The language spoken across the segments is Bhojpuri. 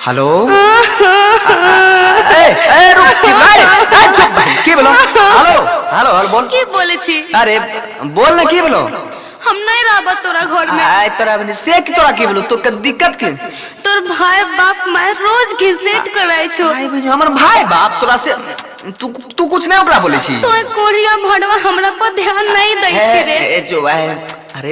हेलो चुप की बोलो हेलो हेलो हेलो बोल की बोले छी अरे बोल ना की बोलो हम नहीं रहबा तोरा घर में आय तोरा बनी से की तोरा की बोलो तो के दिक्कत के तोर भाई बाप मैं रोज घिसेट कराय छो भाई बहन हमर भाई बाप तोरा से तू कुछ नहीं ओकरा बोले छी तो कोरिया भड़वा हमरा पर ध्यान नहीं दै छी रे ए जो अरे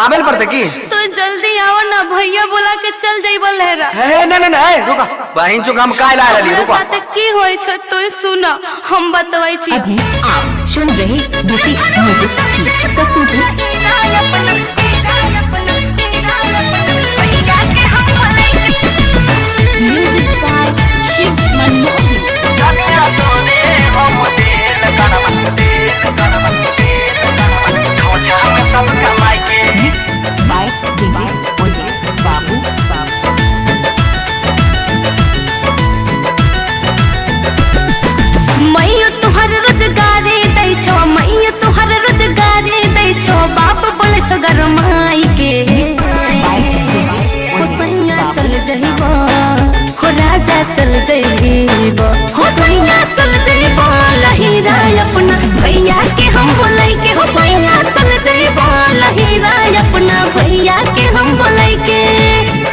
आवेल पड़ते की तो जल्दी आओ ना भैया बोला के चल जाइबा लहरा है नहीं रुका बहन जो हम काहे ला रही रुका साथे की होय छ तो सुन हम बतवै छी अभी आप सुन रहे बीसी म्यूजिक की प्रस्तुति music by Shiv Manmohan by DJ OJ Babu मैया तोहर रोजगारी दै छो मैया तोहर रोजगारी दै छो बाप बोले छो गरमाई के हो सैया चल जइबो हो राजा चल जइबो हो सैया चल जइबो लहीरा अपना भैया के हम बोलै के हो सैया चल जइबो लहीरा अपना भैया के हम बोलै के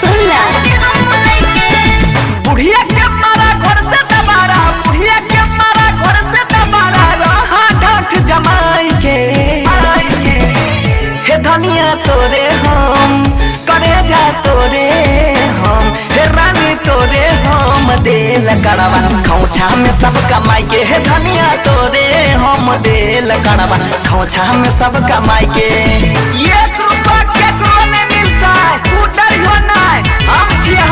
सुनला बुढ़िया के मारा घर से दबारा बुढ़िया के मारा घर से दबारा रहा ढाठ जमाई के हे धनिया तोरे हम करे जा तोरे हम हे रानी तोरे हम देल करवा खौछा में सब कमाई के हे धनिया तोरे हम देल करवा खौछा में सब कमाई के ये रुपया के कोने मिलता है तू डरियो ना हम छिए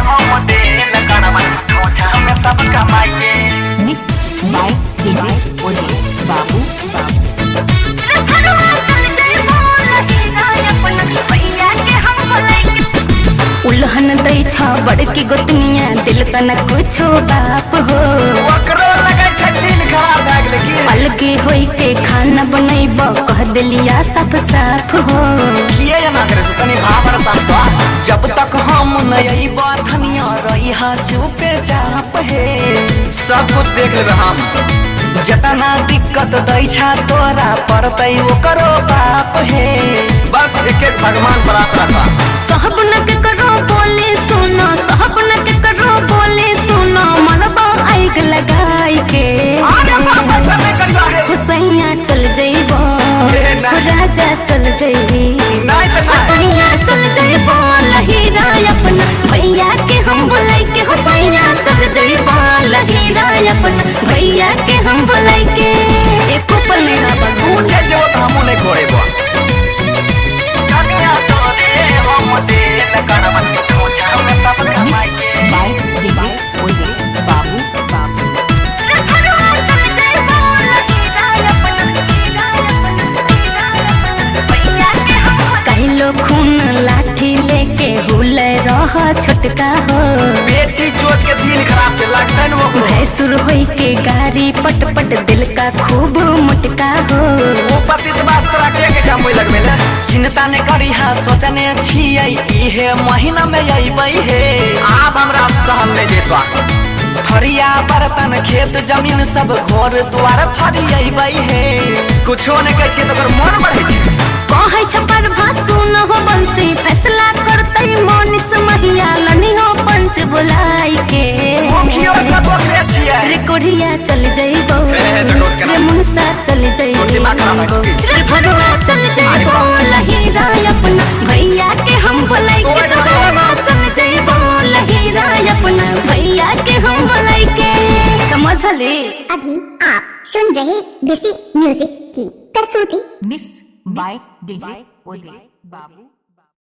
हम देल करवा खौछा में सब कमाई के मिक्स बाय डीजे ओजे बाबू उल्हन दै छ बड़की गोतनिया दिल तना कुछो बाप हो ओकरो लगे छ दिन खराब भ गेल की अलगे होई के खाना बनैब कह दिलिया साफ साफ हो किए ना करे सो तनी भावर साफ जब तक हम नहीं धनिया रही हा चुपे चाप है सब कुछ देख लेबे हम जतना दिक्कत दै छ तोरा पड़तै ओकरो बाप है बस एक एक भगवान पर आस रखा सहब न के करो बोले सुनो सहब न के करो बोले सुनो मरबा आग लगाई के हुसैया चल जइबो राजा चल जइबो हुसैया चल जइबो लहीरा अपना भैया के हम बोलै के हुसैया चल जइबो लहीरा अपना भैया के हम बोलै के एको पल नहीं रह तू चल जो त हमू नहीं खोरेबो धनिया तोरे हम देल करवा खौछा में सब कमाई के बाय डीजे ओजे बाबू कहलो खून लाठी लेके हुले रह छोटका हो बेटी चोट के दिन खराब से लगता है वो भैंसुर होई के गारी पट पट दिल का खूब मुटका हो वो पति तो बास तोरा के काम होई लगमे ले चिंता ने करी हा सोचने छियै इहे महीना में अइबै हे आप हमरा सहल ले जेतवा थरिया बर्तन खेत जमीन सब घर द्वार फरी अइबै हे कुछो ने कहै छी तोर मन बढ़ै छै कहै छ पर भासु न हो बंसी फैसला करतै मोनिस महिया लनी हो पंच बुलाई के मुखियो सब ओकरे छियै रे कोढ़िया चल जइबो रे मुनसा चल जइबो दिमाग खराब है रे भरवा चल जइबो लहीरा अपना भैया के हम बोलै के भरवा चल जइबो लहीरा अपना भैया के हम बोलै के समझले। अभी आप सुन रहे बीसी म्यूजिक की प्रस्तुति मिक्स बाय डीजे ओजे बाबू।